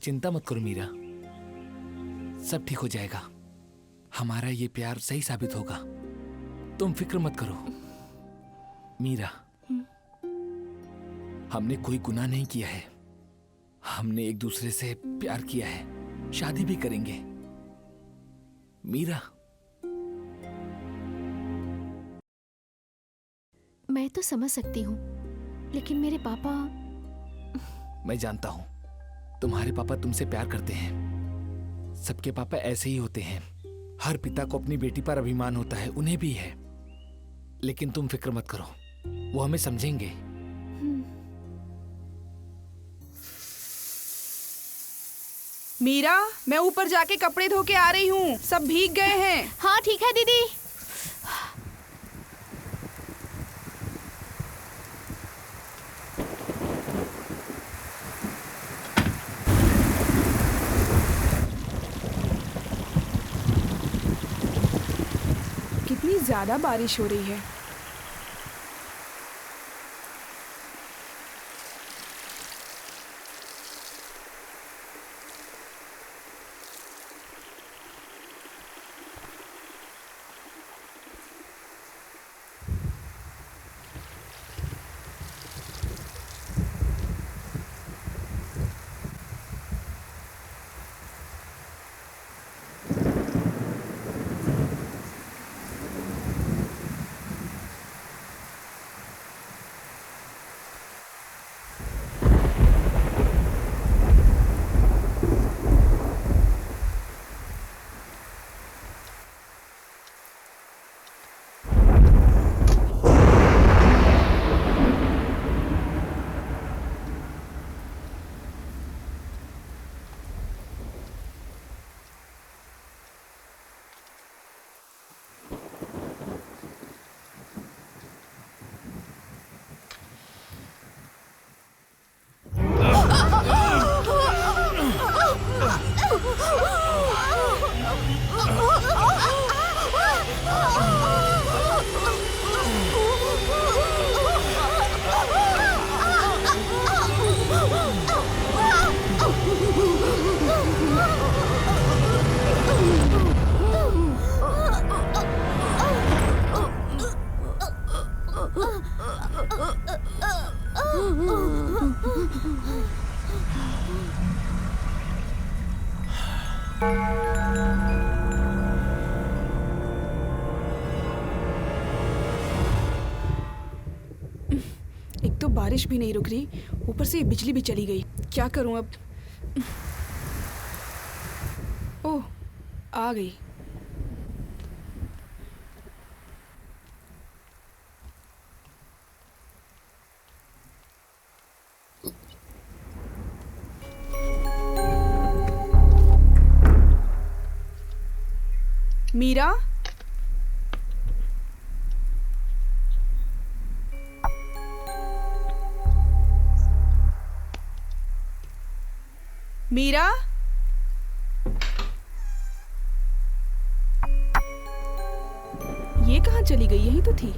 चिंता मत करो मीरा, सब ठीक हो जाएगा। हमारा ये प्यार सही साबित होगा, तुम फिक्र मत करो। मीरा, हमने कोई गुनाह नहीं किया है। हमने एक दूसरे से प्यार किया है, शादी भी करेंगे। मीरा, मैं तो समझ सकती हूँ, लेकिन मेरे पापा। मैं जानता हूँ तुम्हारे पापा तुमसे प्यार करते हैं। सबके पापा ऐसे ही होते हैं। हर पिता को अपनी बेटी पर अभिमान होता है, उन्हें भी है। लेकिन तुम फिक्र मत करो, वो हमें समझेंगे। मीरा, मैं ऊपर जाके कपड़े धो के आ रही हूँ, सब भीग गए हैं। हाँ ठीक है दीदी। कितनी ज्यादा बारिश हो रही है। एक तो बारिश भी नहीं रुक रही, ऊपर से ये बिजली भी चली गई। क्या करूं अब? ओह, आ गई। मीरा, मीरा, ये कहाँ चली गई? यहीं तो थी।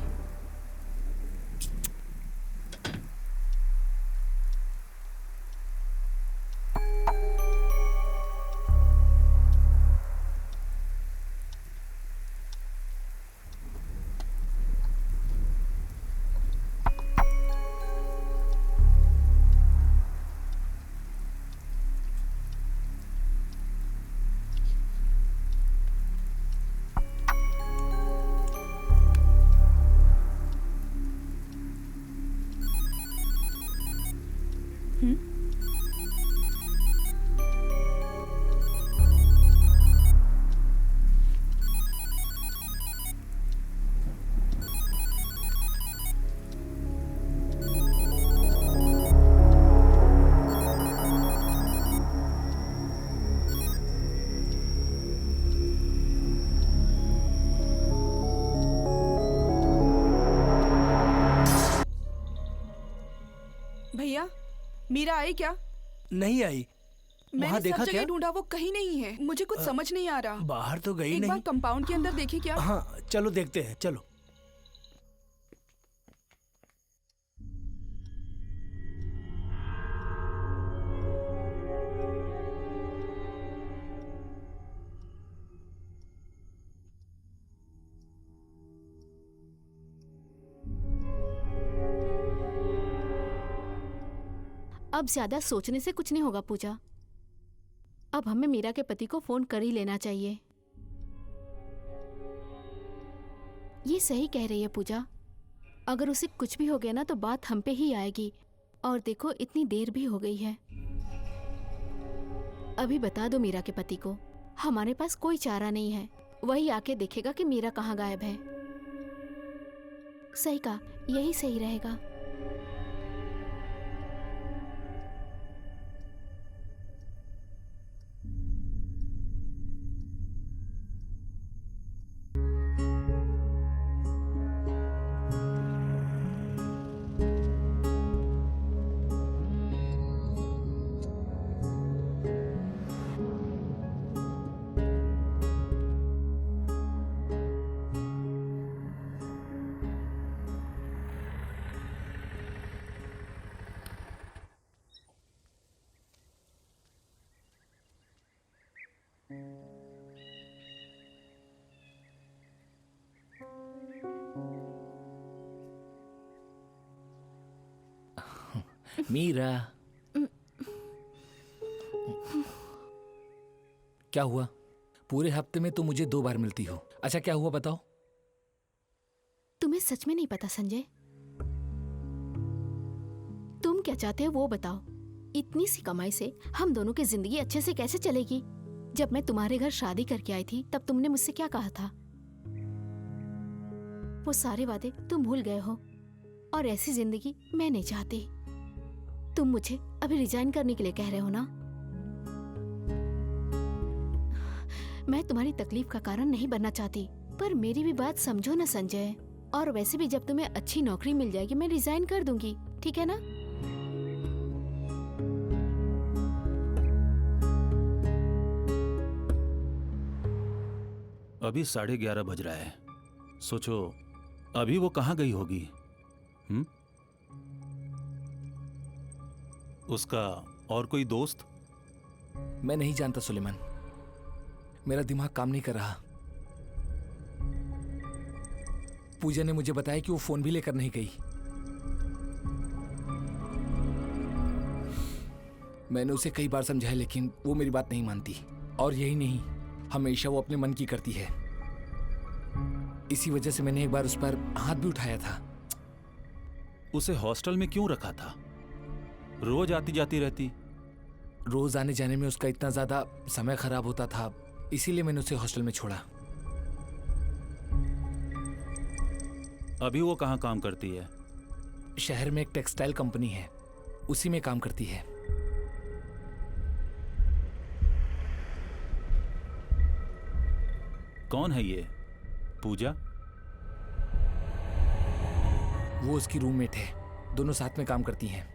भैया, मीरा आई क्या? नहीं आई। वहाँ देखा सब जगह क्या? ढूंढा, वो कहीं नहीं है। मुझे कुछ समझ नहीं आ रहा। बाहर तो गई एक नहीं। बार कंपाउंड के अंदर देखी क्या? हाँ चलो देखते हैं, चलो। अब ज्यादा सोचने से कुछ नहीं होगा पूजा। अब हमें मीरा के पति को फोन कर ही लेना चाहिए। ये सही कह रही है पूजा, अगर उसे कुछ भी हो गया ना तो बात हम पे ही आएगी। और देखो इतनी देर भी हो गई है। अभी बता दो मीरा के पति को, हमारे पास कोई चारा नहीं है। वही आके देखेगा कि मीरा कहाँ गायब है। सही कहा, यही सही रहेगा। मीरा, क्या हुआ? पूरे हफ्ते में तुम मुझे 2 बार मिलती हो। अच्छा क्या हुआ बताओ? तुम्हें सच में नहीं पता संजय? तुम क्या चाहते हो वो बताओ। इतनी सी कमाई से हम दोनों की जिंदगी अच्छे से कैसे चलेगी? जब मैं तुम्हारे घर शादी करके आई थी तब तुमने मुझसे क्या कहा था? वो सारे वादे तुम भूल गए हो और ऐसी जिंदगी मैं नहीं चाहती। तुम मुझे अभी रिजाइन करने के लिए कह रहे हो ना? मैं तुम्हारी तकलीफ का कारण नहीं बनना चाहती, पर मेरी भी बात समझो ना संजय। और वैसे भी जब तुम्हें अच्छी नौकरी मिल जाएगी मैं रिजाइन कर दूंगी, ठीक है ना? अभी 11:30 बज रहा है। सोचो अभी वो कहाँ गई होगी? उसका और कोई दोस्त? मैं नहीं जानता सुलेमान, मेरा दिमाग काम नहीं कर रहा। पूजा ने मुझे बताया कि वो फोन भी लेकर नहीं गई। मैंने उसे कई बार समझाया लेकिन वो मेरी बात नहीं मानती। और यही नहीं, हमेशा वो अपने मन की करती है। इसी वजह से मैंने एक बार उस पर हाथ भी उठाया था। उसे हॉस्टल में क्यों रखा था? रोज आती जाती रहती। रोज आने जाने में उसका इतना ज्यादा समय खराब होता था, इसीलिए मैंने उसे हॉस्टल में छोड़ा। अभी वो कहाँ काम करती है? शहर में एक टेक्सटाइल कंपनी है, उसी में काम करती है। कौन है ये पूजा? वो उसकी रूममेट है, दोनों साथ में काम करती हैं।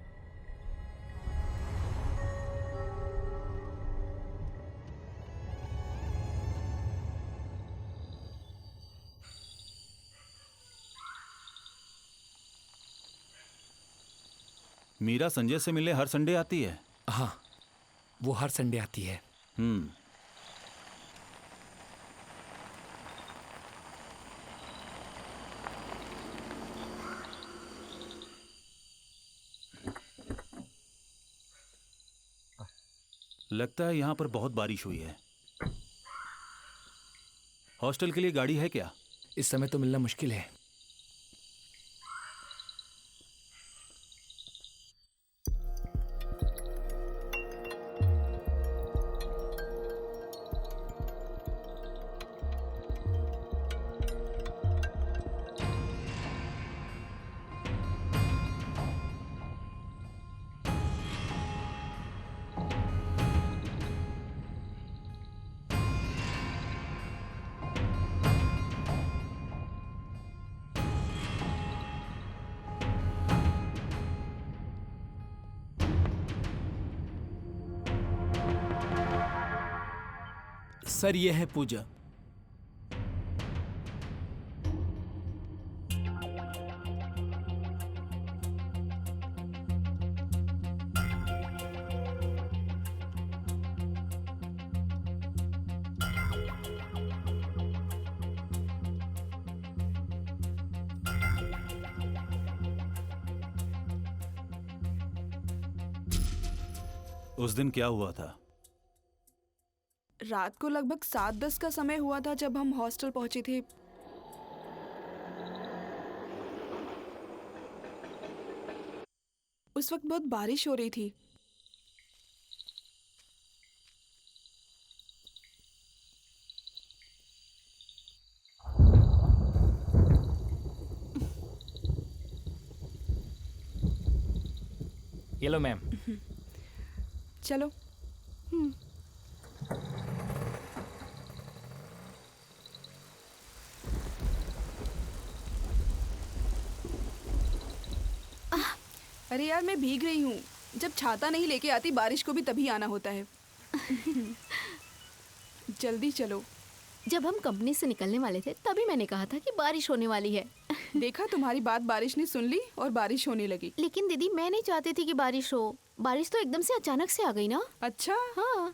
मीरा संजय से मिलने हर संडे आती है? हाँ, वो हर संडे आती है। लगता है यहाँ पर बहुत बारिश हुई है। हॉस्टल के लिए गाड़ी है क्या? इस समय तो मिलना मुश्किल है। सर ये है पूजा। उस दिन क्या हुआ था? रात को लगभग 7:10 का समय हुआ था जब हम हॉस्टल पहुंचे थे। उस वक्त बहुत बारिश हो रही थी। ये लो मैम। चलो। अरे यार, मैं भीग रही हूँ। जब छाता नहीं लेके आती बारिश को भी तभी आना होता है। जल्दी चलो। जब हम कंपनी से निकलने वाले थे तभी मैंने कहा था कि बारिश होने वाली है। देखा, तुम्हारी बात बारिश ने सुन ली और बारिश होने लगी। लेकिन दीदी मैं नहीं चाहती थी कि बारिश हो। बारिश तो एकदम से अचानक से आ गई ना। अच्छा। हाँ।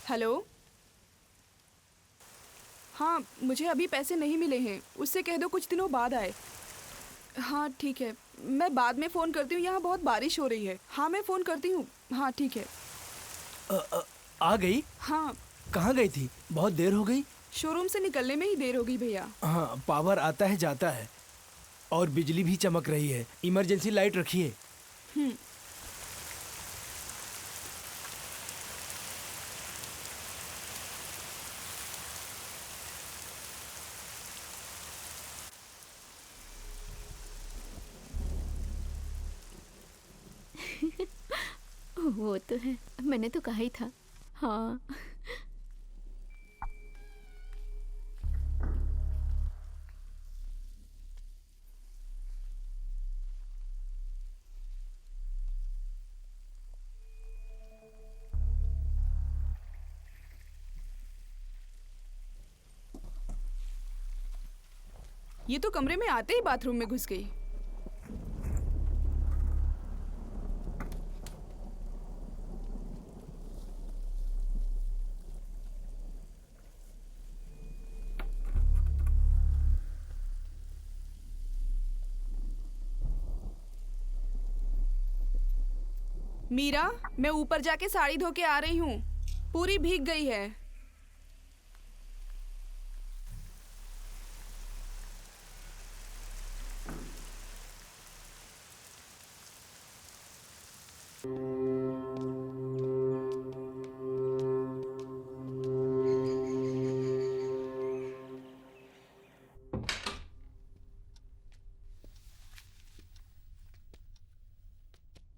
हेलो। हाँ, मुझे अभी पैसे नहीं मिले हैं। उससे कह दो कुछ दिनों बाद आए। हाँ ठीक है, मैं बाद में फ़ोन करती हूँ। यहाँ बहुत बारिश हो रही है। हाँ मैं फ़ोन करती हूँ। हाँ ठीक है। आ गई? हाँ, कहाँ गई थी? बहुत देर हो गई। शोरूम से निकलने में ही देर हो गई भैया। हाँ, पावर आता है जाता है और बिजली भी चमक रही है। इमरजेंसी लाइट रखिए। वो तो है, मैंने तो कहा ही था। हाँ। ये तो कमरे में आते ही बाथरूम में घुस गई। मीरा, मैं ऊपर जाके साड़ी धो के आ रही हूँ। पूरी भीग गई है।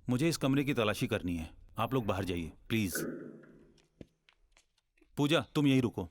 मुझे इस कमरे की तलाशी करनी है। आप लोग बाहर जाइए प्लीज। पूजा, तुम यहीं रुको।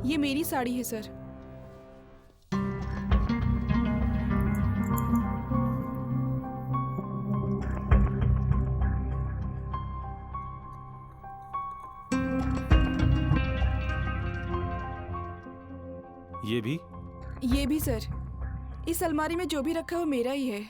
ये मेरी साड़ी है सर। ये भी? ये भी सर। इस अलमारी में जो भी रखा है वो मेरा ही है।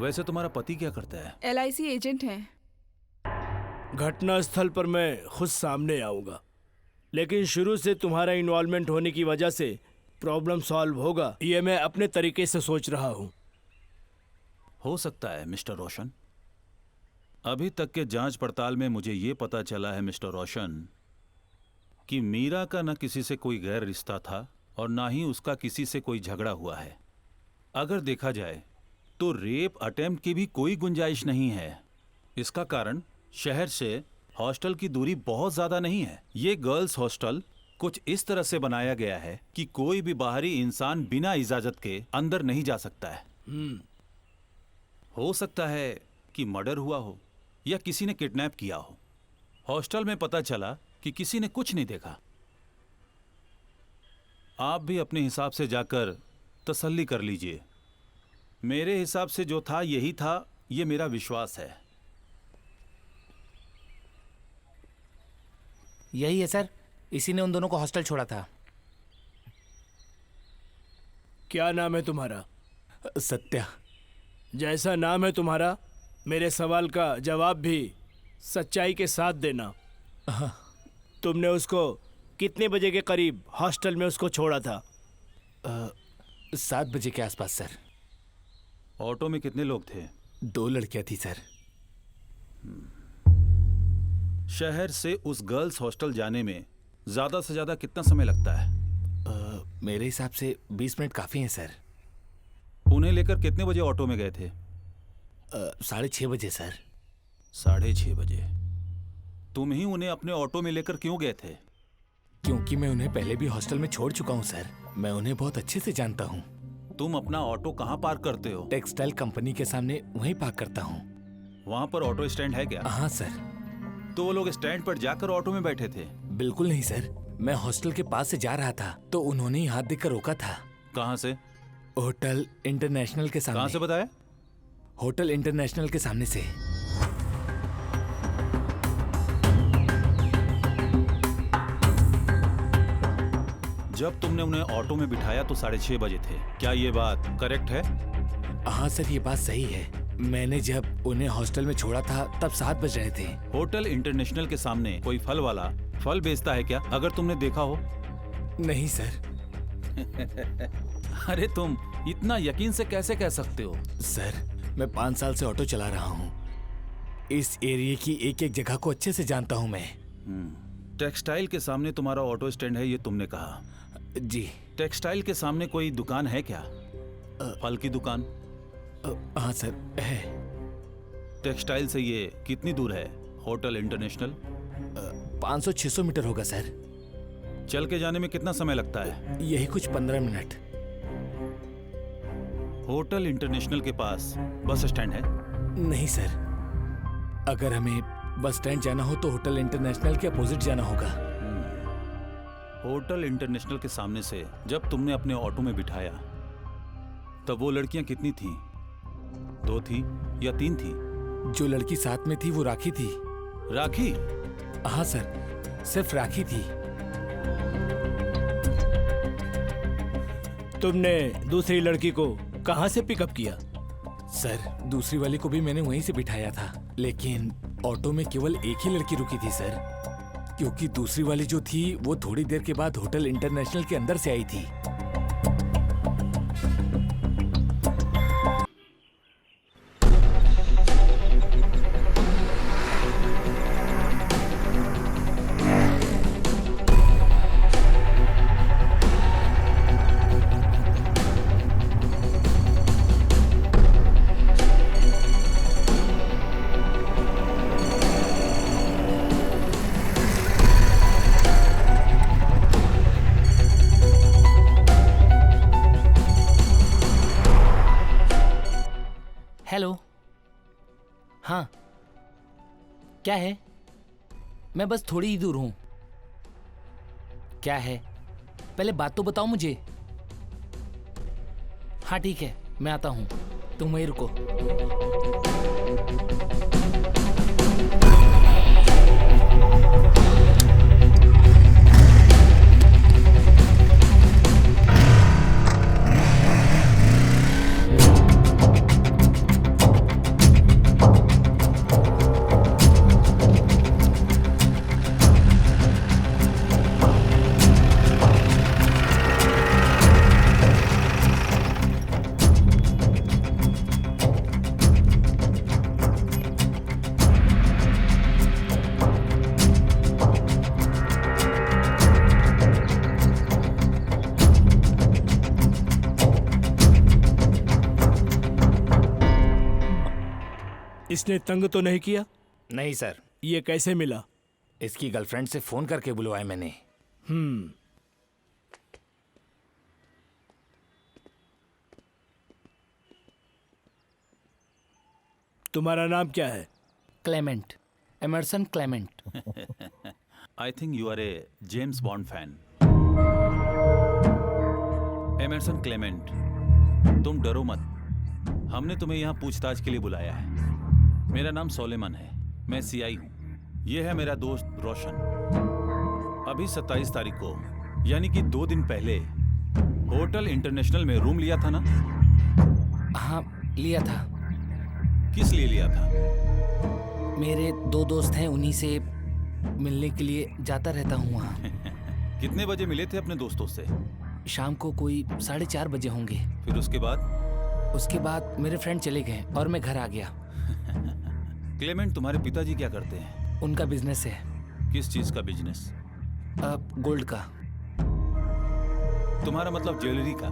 वैसे तुम्हारा पति क्या करता है? LIC एजेंट हैं। घटना स्थल पर मैं खुद सामने आऊंगा, लेकिन शुरू से तुम्हारा इन्वॉल्वमेंट होने की वजह से प्रॉब्लम सॉल्व होगा, ये मैं अपने तरीके से सोच रहा हूँ। हो सकता है मिस्टर रोशन। अभी तक के जांच पड़ताल में मुझे ये पता चला है मिस्टर रोशन कि मीरा का न किसी से कोई गैर रिश्ता था और ना ही उसका किसी से कोई झगड़ा हुआ है। अगर देखा जाए तो रेप अटेम्प्ट की भी कोई गुंजाइश नहीं है। इसका कारण शहर से हॉस्टल की दूरी बहुत ज्यादा नहीं है। ये गर्ल्स हॉस्टल कुछ इस तरह से बनाया गया है कि कोई भी बाहरी इंसान बिना इजाजत के अंदर नहीं जा सकता है। हो सकता है कि मर्डर हुआ हो या किसी ने किडनैप किया हो। हॉस्टल में पता चला कि किसी ने कुछ नहीं देखा। आप भी अपने हिसाब से जाकर तसल्ली कर लीजिए। मेरे हिसाब से जो था यही था, ये मेरा विश्वास है। यही है सर, इसी ने उन दोनों को हॉस्टल छोड़ा था। क्या नाम है तुम्हारा? सत्या। जैसा नाम है तुम्हारा, मेरे सवाल का जवाब भी सच्चाई के साथ देना। तुमने उसको कितने बजे के करीब हॉस्टल में उसको छोड़ा था? 7 बजे के आसपास सर। ऑटो में कितने लोग थे? 2 लड़कियां थी सर। शहर से उस गर्ल्स हॉस्टल जाने में ज्यादा से ज्यादा कितना समय लगता है? मेरे हिसाब से 20 मिनट काफी हैं सर। उन्हें लेकर कितने बजे ऑटो में गए थे? 6:30 बजे सर। 6:30 बजे। तुम ही उन्हें अपने ऑटो में लेकर क्यों गए थे? क्योंकि मैं उन्हें पहले भी हॉस्टल में छोड़ चुका हूँ सर। मैं उन्हें बहुत अच्छे से जानता हूँ। तुम अपना ऑटो कहाँ पार्क करते हो? टेक्सटाइल कंपनी के सामने वहीं पार्क करता हूँ। वहाँ पर ऑटो स्टैंड है क्या? हाँ सर। तो वो लोग स्टैंड पर जाकर ऑटो में बैठे थे? बिल्कुल नहीं सर, मैं हॉस्टल के पास से जा रहा था तो उन्होंने ही हाथ देकर रोका था। कहाँ से? होटल इंटरनेशनल के सामने। कहाँ से बताया? होटल इंटरनेशनल के सामने से। जब तुमने उन्हें ऑटो में बिठाया तो 6:30 बजे थे। क्या ये बात करेक्ट है? हाँ सर, ये बात सही है। मैंने जब उन्हें हॉस्टल में छोड़ा था तब 7 बज रहे थे। होटल इंटरनेशनल के सामने कोई फल वाला फल बेचता है क्या, अगर तुमने देखा हो? नहीं सर। अरे तुम इतना यकीन से कैसे कह सकते हो? सर, मैं 5 साल से ऑटो चला रहा हूँ। इस एरिया की एक एक जगह को अच्छे से जानता हूँ मैं। टेक्सटाइल के सामने तुम्हारा ऑटो स्टैंड है, ये तुमने कहा। जी। टेक्सटाइल के सामने कोई दुकान है क्या? फल की दुकान? हाँ सर, है। टेक्सटाइल से ये कितनी दूर है होटल इंटरनेशनल? 500-600 मीटर होगा सर। चल के जाने में कितना समय लगता है? यही कुछ 15 मिनट। होटल इंटरनेशनल के पास बस स्टैंड है? नहीं सर, अगर हमें बस स्टैंड जाना हो तो होटल इंटरनेशनल के अपोजिट जाना होगा। होटल इंटरनेशनल के सामने से जब तुमने अपने ऑटो में बिठाया तब वो लड़कियां कितनी थीं? 2 थी या 3 थी? जो लड़की साथ में थी वो राखी थी। राखी? हाँ सर, सिर्फ राखी थी। तुमने दूसरी लड़की को कहाँ से पिकअप किया? सर, दूसरी वाली को भी मैंने वहीं से बिठाया था, लेकिन ऑटो में केवल एक ही लड़की रुकी थी सर, क्योंकि दूसरी वाली जो थी वो थोड़ी देर के बाद होटल इंटरनेशनल के अंदर से आई थी। हेलो। हाँ, क्या है? मैं बस थोड़ी ही दूर हूँ। क्या है? पहले बात तो बताओ मुझे। हाँ ठीक है, मैं आता हूँ, तुम वहीं रुको। इसने तंग तो नहीं किया? नहीं सर, ये कैसे मिला? इसकी गर्लफ्रेंड से फोन करके बुलवाया मैंने। तुम्हारा नाम क्या है? Clement, Emerson Clement. I think you are a James Bond fan. Emerson Clement, तुम डरो मत। हमने तुम्हें यहाँ पूछताछ के लिए बुलाया है। मेरा नाम सोलेमन है, मैं सीआई हूँ। ये है मेरा दोस्त रोशन। अभी 27 तारीख को, यानी कि 2 दिन पहले, होटल इंटरनेशनल में रूम लिया था ना? हाँ, लिया था। किस लिए लिया था? मेरे 2 दोस्त हैं, उन्हीं से मिलने के लिए जाता रहता हूँ वहाँ। कितने बजे मिले थे अपने दोस्तों से? शाम को कोई 4:30 बजे होंगे। फिर उसके बाद? उसके बाद मेरे फ्रेंड चले गए और मैं घर आ गया। क्लेमेंट, तुम्हारे पिताजी क्या करते हैं? उनका बिजनेस है। किस चीज का बिजनेस? गोल्ड का। तुम्हारा मतलब ज्वेलरी का?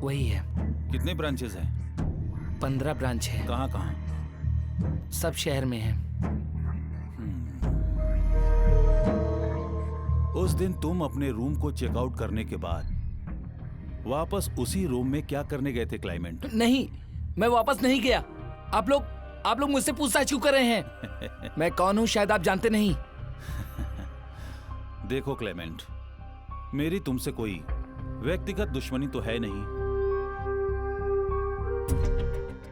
वही है। कितने ब्रांचेस हैं? 15 ब्रांच है। कहाँ कहाँ? सब शहर में है। उस दिन तुम अपने रूम को चेकआउट करने के बाद वापस उसी रूम में क्या करने गए थे क्लाइमेंट? नहीं, मैं वापस नहीं गया। आप लोग मुझसे पूछताछ क्यों कर रहे हैं? मैं कौन हूँ शायद आप जानते नहीं। देखो क्लेमेंट, मेरी तुमसे कोई व्यक्तिगत दुश्मनी तो है नहीं।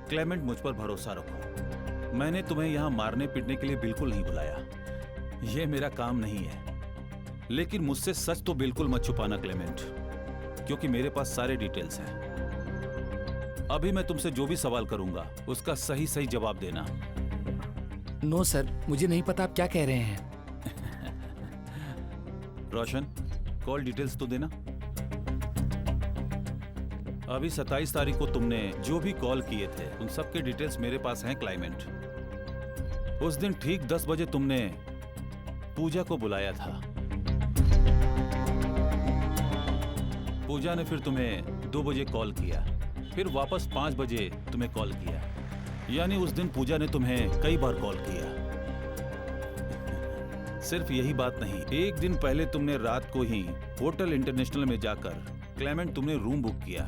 क्लेमेंट, मुझ पर भरोसा रखो। मैंने तुम्हें यहां मारने पीटने के लिए बिल्कुल नहीं बुलाया। यह मेरा काम नहीं है। लेकिन मुझसे सच तो बिल्कुल मत छुपाना क्लेमेंट, क्योंकि मेरे पास सारे डिटेल्स हैं। अभी मैं तुमसे जो भी सवाल करूंगा उसका सही सही जवाब देना। नो सर, मुझे नहीं पता आप क्या कह रहे हैं। रोशन, कॉल डिटेल्स तो देना। अभी 27 तारीख को तुमने जो भी कॉल किए थे उन सब के डिटेल्स मेरे पास हैं क्लाइमेंट। उस दिन ठीक 10 बजे तुमने पूजा को बुलाया था। पूजा ने फिर तुम्हें 2 बजे कॉल किया, फिर वापस 5 बजे तुम्हें कॉल किया। यानी उस दिन पूजा ने तुम्हें कई बार कॉल किया। सिर्फ यही बात नहीं, एक दिन पहले तुमने रात को ही होटल इंटरनेशनल में जाकर क्लेमेंट तुमने रूम बुक किया।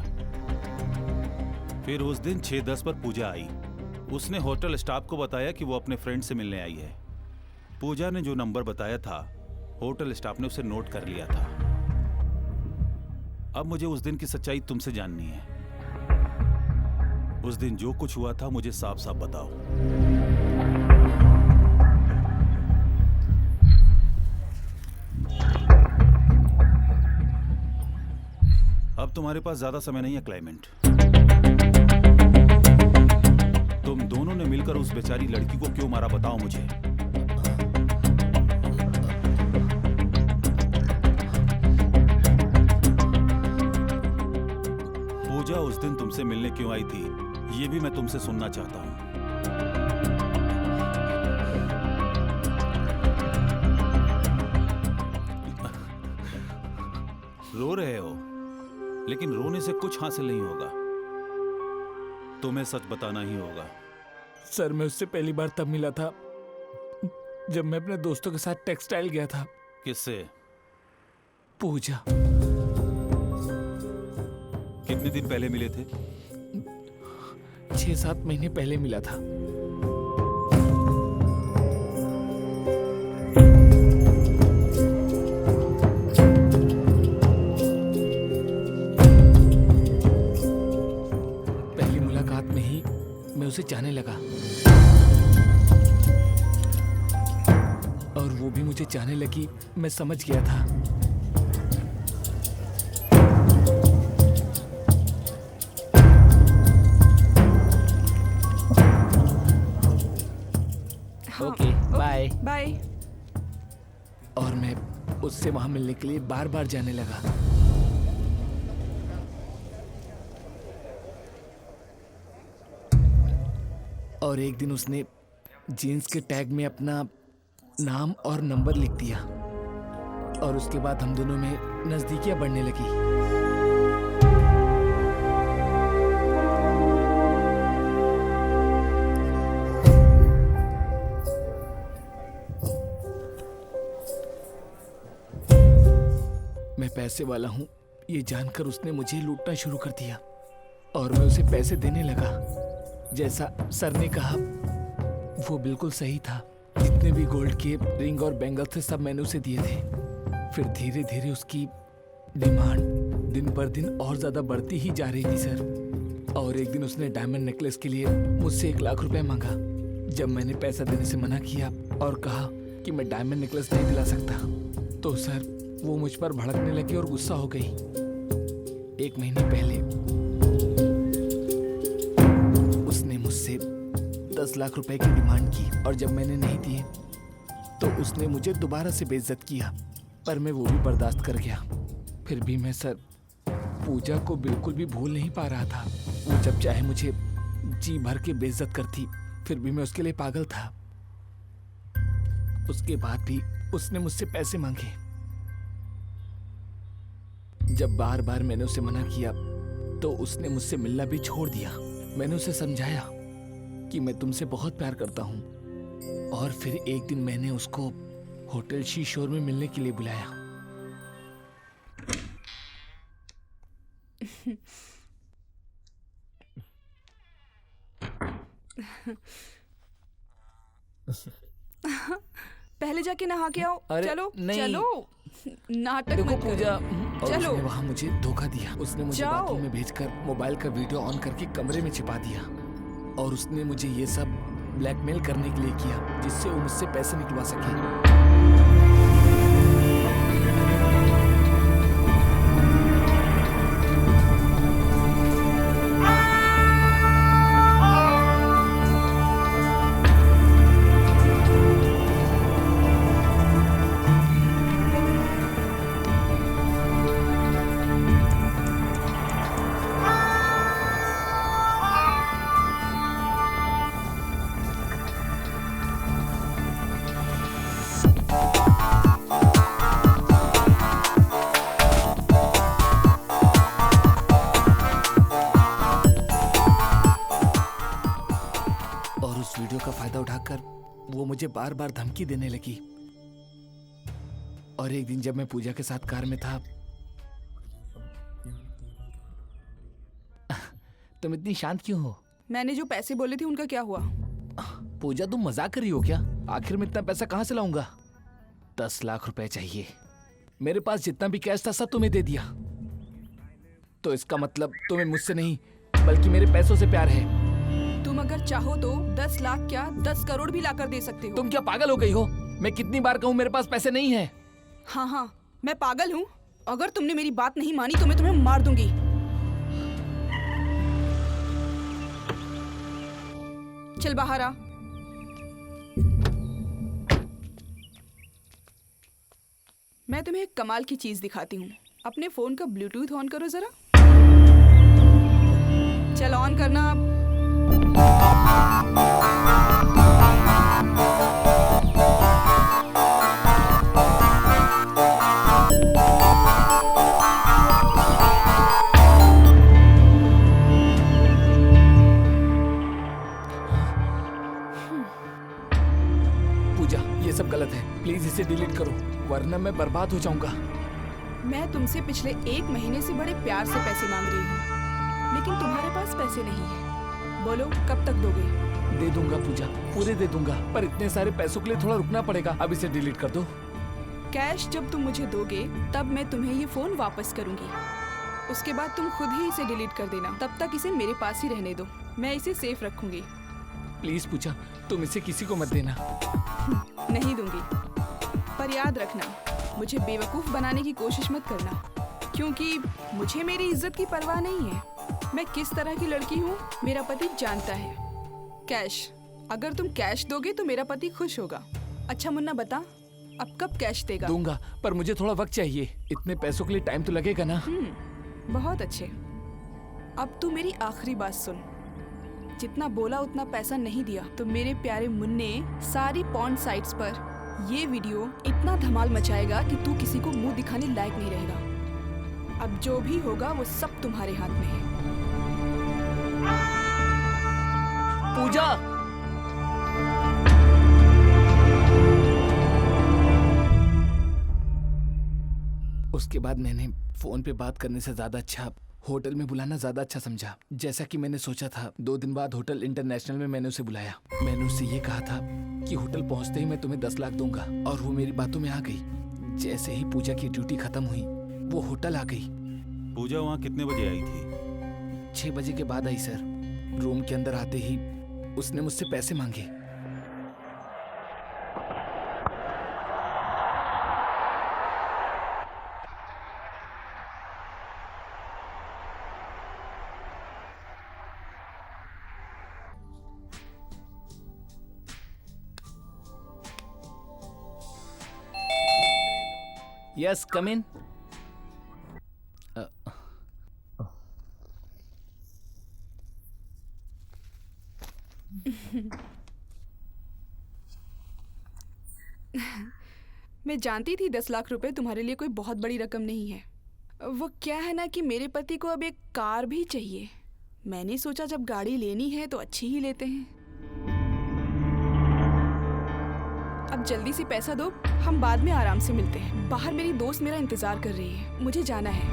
फिर उस दिन 6:10 पर पूजा आई। उसने होटल स्टाफ को बताया कि वो अपने फ्रेंड से मिलने आई है। पूजा ने जो नंबर बताया था होटल स्टाफ ने उसे नोट कर लिया था। अब मुझे उस दिन की सच्चाई तुमसे जाननी है। उस दिन जो कुछ हुआ था मुझे साफ साफ बताओ। अब तुम्हारे पास ज्यादा समय नहीं है क्लाइमेंट। तुम दोनों ने मिलकर उस बेचारी लड़की को क्यों मारा, बताओ मुझे। पूजा उस दिन तुमसे मिलने क्यों आई थी, ये भी मैं तुमसे सुनना चाहता हूं। रो रहे हो, लेकिन रोने से कुछ हासिल नहीं होगा। तुम्हें सच बताना ही होगा। सर, मैं उससे पहली बार तब मिला था जब मैं अपने दोस्तों के साथ टेक्सटाइल गया था। किससे? पूजा। कितने दिन पहले मिले थे? 6-7 महीने पहले मिला था। पहली मुलाकात में ही मैं उसे चाहने लगा और वो भी मुझे चाहने लगी। मैं समझ गया था। Okay, bye. बाय। और मैं उससे वहां मिलने के लिए बार बार जाने लगा। और एक दिन उसने जीन्स के टैग में अपना नाम और नंबर लिख दिया और उसके बाद हम दोनों में नजदीकियां बढ़ने लगी। पैसे वाला हूँ ये जानकर उसने मुझे लूटना शुरू कर दिया और मैं उसे पैसे देने लगा। जैसा सर ने कहा वो बिल्कुल सही था। जितने भी गोल्ड के रिंग और बैंगल थे सब मैंने उसे दिए थे। फिर धीरे धीरे उसकी डिमांड दिन पर दिन और ज्यादा बढ़ती ही जा रही थी सर। और एक दिन उसने डायमंड नेकलेस के लिए मुझसे 1 लाख रुपए मांगा। जब मैंने पैसा देने से मना किया और कहा कि मैं डायमंड नेकलेस नहीं दिला सकता तो सर वो मुझ पर भड़कने लगी और गुस्सा हो गई। 1 महीने पहले उसने मुझसे 10 लाख रुपए की डिमांड की और जब मैंने नहीं दिए तो उसने मुझे दोबारा से बेइज्जत किया, पर मैं वो भी बर्दाश्त कर गया। फिर भी मैं सर पूजा को बिल्कुल भी भूल नहीं पा रहा था। वो जब चाहे मुझे जी भर के बेइज्जत करती, फिर भी मैं उसके लिए पागल था। उसके बाद भी उसने मुझसे पैसे मांगे। जब बार बार मैंने उसे मना किया तो उसने मुझसे मिलना भी छोड़ दिया। मैंने उसे समझाया कि मैं तुमसे बहुत प्यार करता हूँ और फिर एक दिन मैंने उसको होटल शीशोर में मिलने के लिए बुलाया। पहले जाके नहा के आओ। अरे, चलो नहीं। चलो, नाटक देखो मत करो। पूजा, और चलो। उसने वहाँ मुझे धोखा दिया। उसने मुझे जाओ। बाथरूम में भेजकर मोबाइल का वीडियो ऑन करके कमरे में छिपा दिया और उसने मुझे ये सब ब्लैकमेल करने के लिए किया जिससे वो मुझसे पैसे निकलवा सके। और उस वीडियो का फायदा उठाकर वो मुझे बार बार धमकी देने लगी। और एक दिन जब मैं पूजा के साथ कार में था, तुम इतनी शांत क्यों हो? मैंने जो पैसे बोले थे उनका क्या हुआ? पूजा तुम मजाक कर रही हो क्या? आखिर में इतना पैसा कहाँ से लाऊंगा? 10 लाख रुपए चाहिए। मेरे पास जितना भी कैश था सब तुम्हें दे दिया। तो इसका मतलब तुम्हें मुझसे नहीं बल्कि मेरे पैसों से प्यार है। तुम अगर चाहो तो 10 लाख क्या 10 करोड़ भी लाकर दे सकते हो। तुम क्या पागल हो गई हो? मैं कितनी बार कहूँ मेरे पास पैसे नहीं है। हाँ हाँ, मैं पागल हूँ। अगर तुमने मेरी बात नहीं मानी तो मैं तुम्हें मार दूंगी। चल बाहर आ। मैं तुम्हें एक कमाल की चीज दिखाती हूँ। अपने फोन का ब्लूटूथ ऑन करो जरा। चल ऑन करना। पूजा ये सब गलत है, प्लीज इसे डिलीट करो वरना मैं बर्बाद हो जाऊंगा। मैं तुमसे पिछले 1 महीने से बड़े प्यार से पैसे मांग रही हूँ, लेकिन तुम्हारे पास पैसे नहीं है। बोलो कब तक दोगे? दे दूंगा पूजा, पूरे दे दूंगा, पर इतने सारे पैसों के लिए थोड़ा रुकना पड़ेगा। अब इसे डिलीट कर दो। कैश जब तुम मुझे दोगे तब मैं तुम्हें ये फोन वापस करूंगी। उसके बाद तुम खुद ही इसे डिलीट कर देना। तब तक इसे मेरे पास ही रहने दो, मैं इसे सेफ रखूंगी। प्लीज पूजा तुम इसे किसी को मत देना। नहीं दूंगी, पर याद रखना मुझे बेवकूफ बनाने की कोशिश मत करना, क्योंकि मुझे मेरी इज्जत की परवाह नहीं है। मैं किस तरह की लड़की हूँ मेरा पति जानता है। कैश, अगर तुम कैश दोगे तो मेरा पति खुश होगा। अच्छा मुन्ना बता, अब कब कैश देगा? दूंगा, पर मुझे थोड़ा वक्त चाहिए। इतने पैसों के लिए टाइम तो लगेगा ना। बहुत अच्छे। अब तू मेरी आखिरी बात सुन। जितना बोला उतना पैसा नहीं दिया तो मेरे प्यारे मुन्ने सारी पॉर्न साइट्स पर ये वीडियो इतना धमाल मचाएगा कि तू किसी को मुंह दिखाने लायक नहीं रहेगा। अब जो भी होगा वो सब तुम्हारे हाथ में है। पूजा उस उसके बाद मैंने फोन पे बात करने से ज्यादा अच्छा होटल में बुलाना ज्यादा अच्छा समझा। जैसा कि मैंने सोचा था, 2 दिन बाद होटल इंटरनेशनल में मैंने उसे बुलाया। मैंने उससे ये कहा था कि होटल पहुंचते ही मैं तुम्हें 10 लाख दूंगा, और वो मेरी बातों में आ गई। जैसे ही पूजा की ड्यूटी खत्म हुई, वो होटल आ गई। पूजा वहाँ कितने बजे आई थी? 6 बजे के बाद आई सर। रूम के अंदर आते ही उसने मुझसे पैसे मांगे। यस, कम इन। मैं जानती थी 10 लाख रुपए तुम्हारे लिए कोई बहुत बड़ी रकम नहीं है। वो क्या है ना कि मेरे पति को अब एक कार भी चाहिए। मैंने सोचा जब गाड़ी लेनी है तो अच्छी ही लेते हैं। अब जल्दी से पैसा दो, हम बाद में आराम से मिलते हैं। बाहर मेरी दोस्त मेरा इंतजार कर रही है, मुझे जाना है।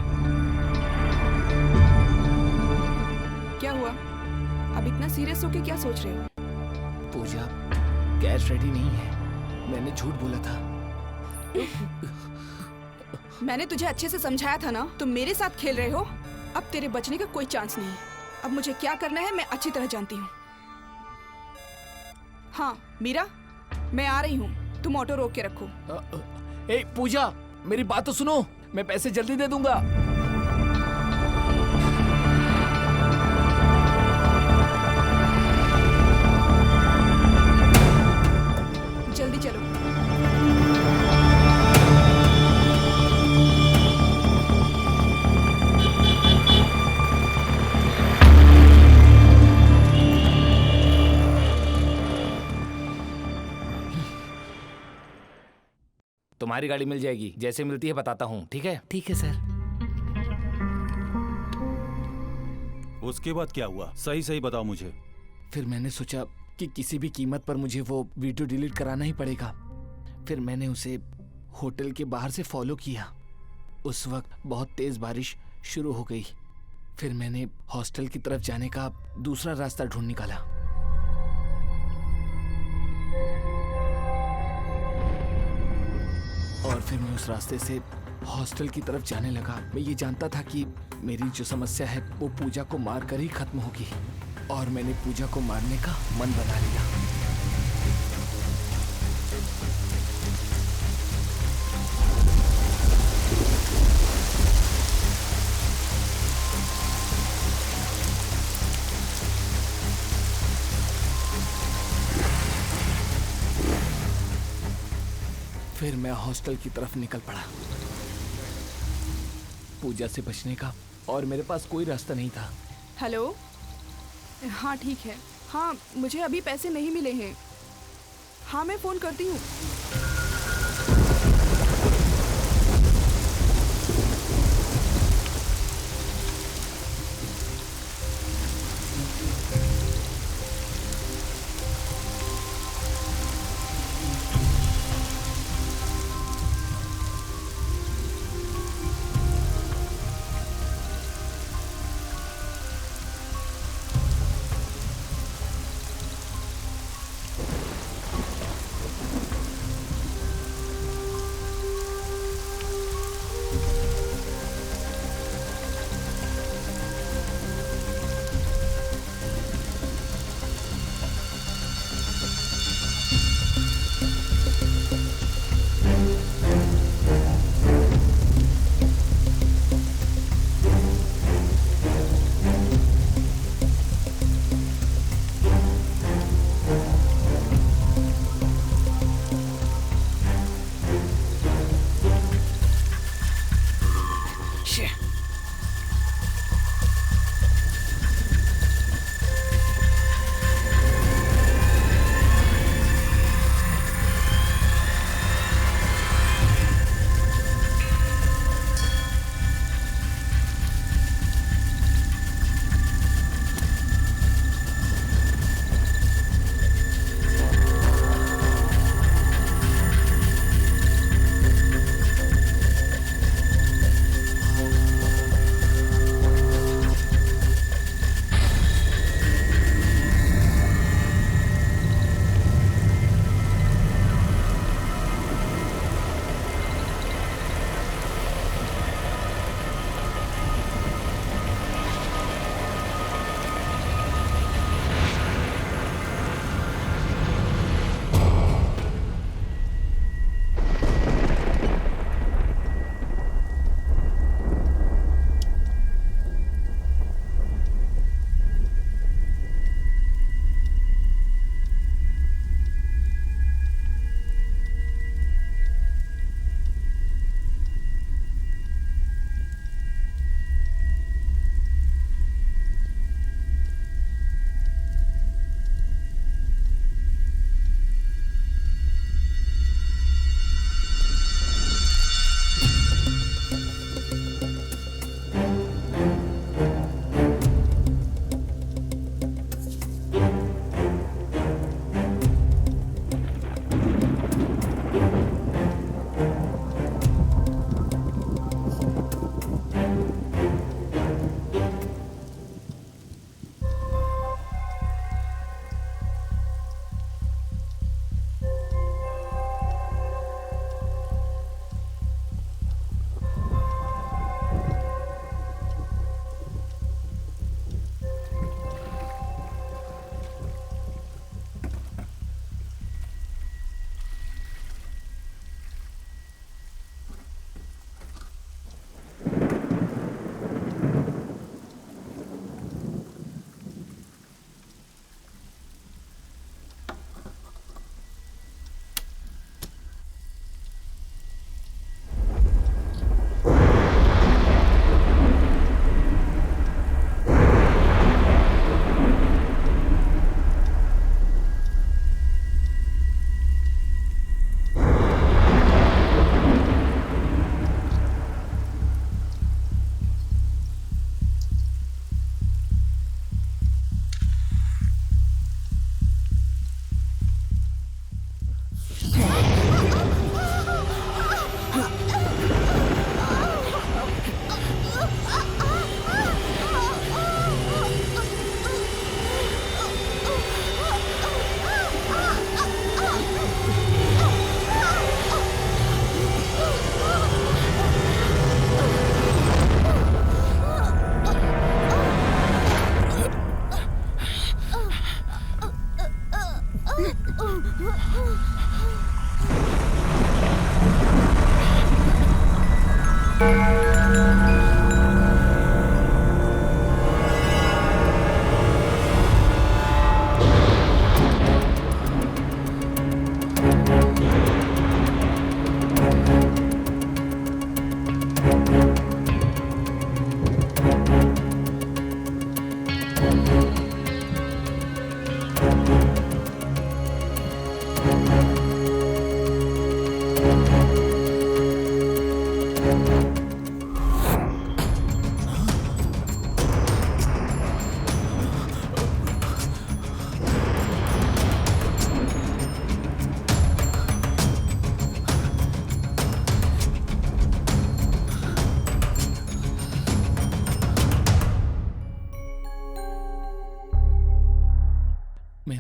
क्या हुआ? अब इतना सीरियस होके क्या सोच रहे हो? पूजा, कैश रेडी नहीं है। मैंने झूठ बोला था। मैंने तुझे अच्छे से समझाया था ना, तुम मेरे साथ खेल रहे हो। अब तेरे बचने का कोई चांस नहीं। अब मुझे क्या करना है मैं अच्छी तरह जानती हूँ। हाँ मीरा, मैं आ रही हूँ, तुम ऑटो रोक के रखो। ए पूजा, मेरी बात तो सुनो, मैं पैसे जल्दी दे दूंगा। जल्दी चलो। तुम्हारी गाड़ी मिल जाएगी, जैसे मिलती है बताता हूँ, ठीक है? ठीक है सर। उसके बाद क्या हुआ? सही सही बताओ मुझे। फिर मैंने सोचा कि किसी भी कीमत पर मुझे वो वीडियो डिलीट कराना ही पड़ेगा। फिर मैंने उसे होटल के बाहर से फॉलो किया। उस वक्त बहुत तेज बारिश शुरू हो गई। फिर मैंने हॉस्टल की तरफ जाने का दूसरा रास्ता ढूंढ निकाला। और फिर मैं उस रास्ते से हॉस्टल की तरफ जाने लगा। मैं ये जानता था कि मेरी जो समस्या है वो पूजा को मारकर ही खत्म होगी, और मैंने पूजा को मारने का मन बना लिया। फिर मैं हॉस्टल की तरफ निकल पड़ा पूजा से बचने का, और मेरे पास कोई रास्ता नहीं था। हेलो, हाँ ठीक है। हाँ मुझे अभी पैसे नहीं मिले हैं। हाँ मैं फ़ोन करती हूँ।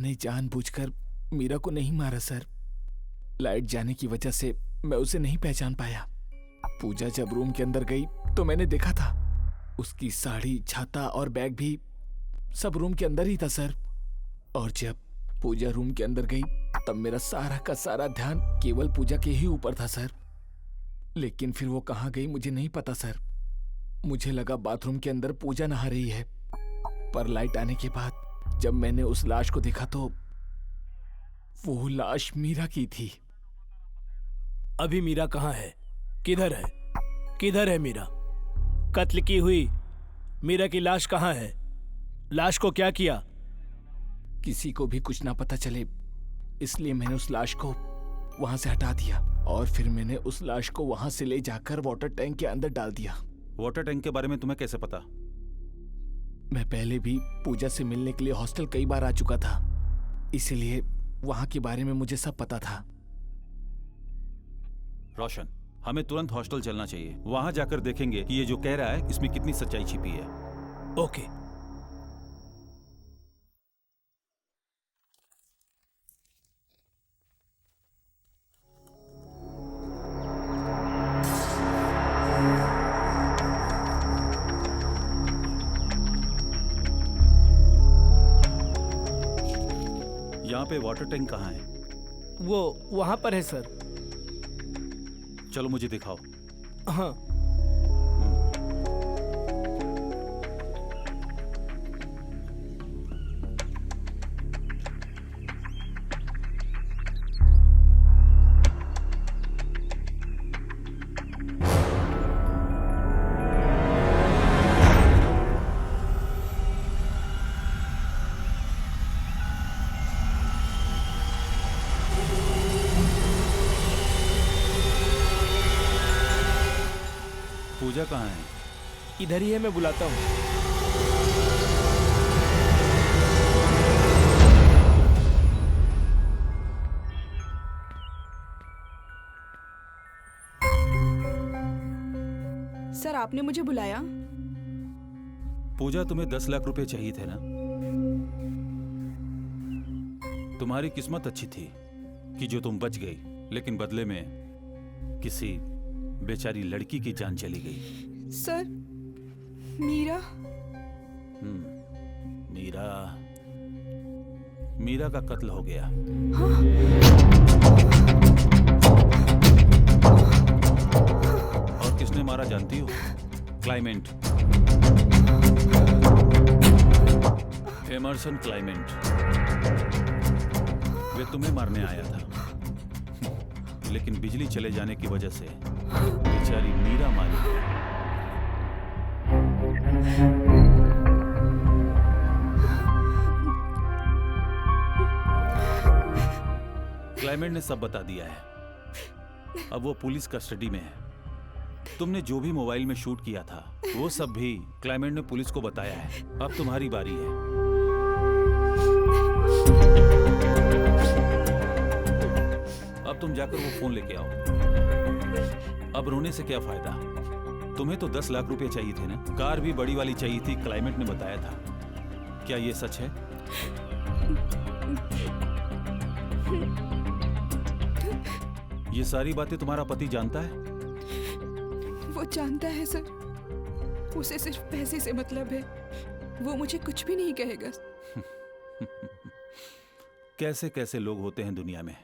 मैंने जानबूझकर मीरा को नहीं मारा सर। लाइट जाने की वजह से मैं उसे नहीं पहचान पाया। पूजा जब रूम के अंदर गई तो मैंने देखा था उसकी साड़ी, छाता और बैग भी सब रूम के अंदर ही था सर। और जब पूजा रूम के अंदर गई तब मेरा सारा का सारा ध्यान केवल पूजा के ही ऊपर था सर। लेकिन फिर वो कहाँ गई मुझे नहीं पता सर। मुझे लगा बाथरूम के अंदर पूजा नहा रही है, पर लाइट आने के बाद जब मैंने उस लाश को देखा तो वो लाश मीरा की थी। अभी मीरा कहाँ है? किधर है? किधर है मीरा? कत्ल की हुई मीरा की लाश कहाँ है? लाश को क्या किया? किसी को भी कुछ ना पता चले इसलिए मैंने उस लाश को वहां से हटा दिया और फिर मैंने उस लाश को वहां से ले जाकर वाटर टैंक के अंदर डाल दिया। वाटर टैंक के बारे में तुम्हें कैसे पता? मैं पहले भी पूजा से मिलने के लिए हॉस्टल कई बार आ चुका था, इसीलिए वहां के बारे में मुझे सब पता था। रोशन, हमें तुरंत हॉस्टल चलना चाहिए। वहां जाकर देखेंगे कि ये जो कह रहा है इसमें कितनी सच्चाई छिपी है। ओके। यहाँ पे वाटर टैंक कहाँ है? वो वहां पर है सर। चलो मुझे दिखाओ। हाँ। पूजा कहाँ है? इधर ही है, मैं बुलाता हूँ। सर, आपने मुझे बुलाया? पूजा, तुम्हें 10 लाख रुपए चाहिए थे ना? तुम्हारी किस्मत अच्छी थी कि जो तुम बच गई, लेकिन बदले में किसी बेचारी लड़की की जान चली गई। सर, मीरा? मीरा का कत्ल हो गया। और किसने मारा जानती हो? Climate, Emerson climate. वे तुम्हें मारने आया था, लेकिन बिजली चले जाने की वजह से बेचारी मीरा मारी गई। क्लाइमेंट ने सब बता दिया है। अब वो पुलिस कस्टडी में है। तुमने जो भी मोबाइल में शूट किया था वो सब भी क्लाइमेंट ने पुलिस को बताया है। अब तुम्हारी बारी है। अब तुम जाकर वो फोन लेके आओ। अब रोने से क्या फायदा? तुम्हें तो 10 लाख रुपए चाहिए थे ना? कार भी बड़ी वाली चाहिए थी, क्लाइमेंट ने बताया था। क्या ये सच है? ये सारी बातें तुम्हारा पति जानता है? वो जानता है सर। उसे सिर्फ पैसे से मतलब है। वो मुझे कुछ भी नहीं कहेगा। कैसे कैसे लोग होते हैं दुनिया में।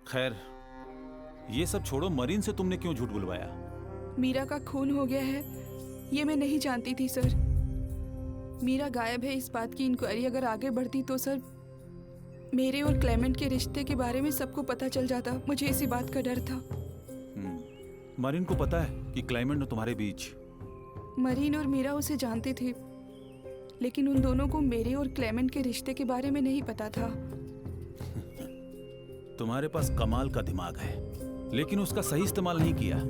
खैर, ये सब छोड़ो। मरीन से तुमने क्यों झूठ बुलवाया? मीरा का खून हो गया है ये मैं नहीं जानती थी सर। मीरा गायब है इस बात की इंक्वायरी अगर आगे बढ़ती तो सर मेरे और क्लेमेंट के रिश्ते के बारे में सबको पता चल जाता। मुझे इसी बात का डर था। मरीन को पता है कि क्लाइमेंट और तुम्हारे बीच? मरीन और मीरा उसे जानते थे, लेकिन उन दोनों को मेरे और क्लेमेंट के रिश्ते के बारे में नहीं पता था। तुम्हारे पास कमाल का दिमाग है, लेकिन उसका सही इस्तेमाल नहीं किया।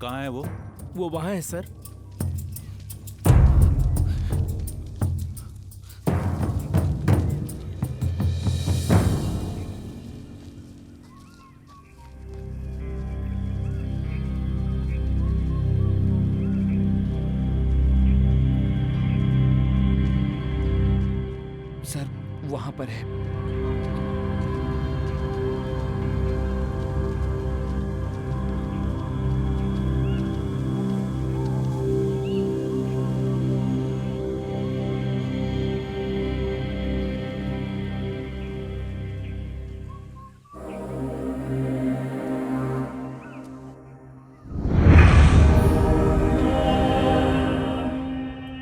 कहाँ है वो? वो वहां है सर। वहां पर है।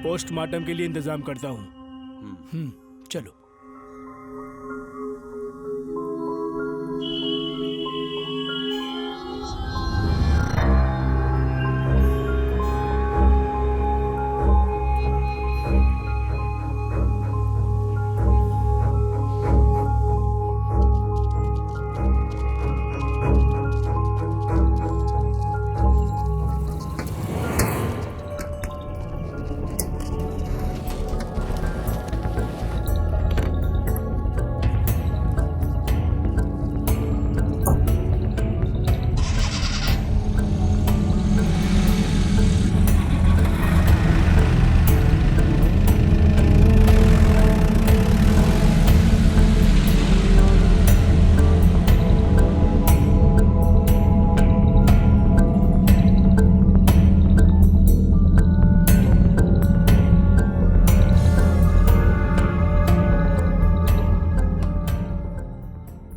पोस्टमार्टम के लिए इंतजाम करता हूँ। चलो।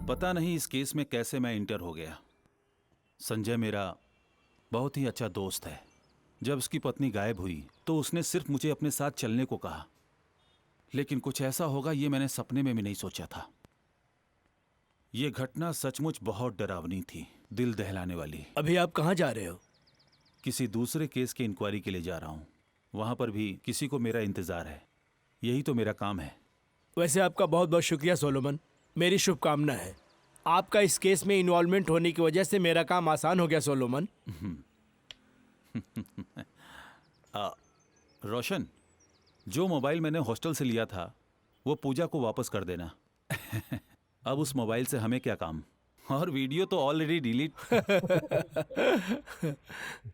पता नहीं इस केस में कैसे मैं इंटर हो गया। संजय मेरा बहुत ही अच्छा दोस्त है। जब उसकी पत्नी गायब हुई तो उसने सिर्फ मुझे अपने साथ चलने को कहा, लेकिन कुछ ऐसा होगा ये मैंने सपने में भी नहीं सोचा था। ये घटना सचमुच बहुत डरावनी थी, दिल दहलाने वाली। अभी आप कहाँ जा रहे हो? किसी दूसरे केस की इंक्वायरी के लिए जा रहा हूँ। वहां पर भी किसी को मेरा इंतजार है। यही तो मेरा काम है। वैसे आपका बहुत बहुत शुक्रिया सोलोमन। मेरी शुभकामना है। आपका इस केस में इन्वॉल्वमेंट होने की वजह से मेरा काम आसान हो गया सोलोमन। रोशन, जो मोबाइल मैंने हॉस्टल से लिया था वो पूजा को वापस कर देना। अब उस मोबाइल से हमें क्या काम, और वीडियो तो ऑलरेडी डिलीट।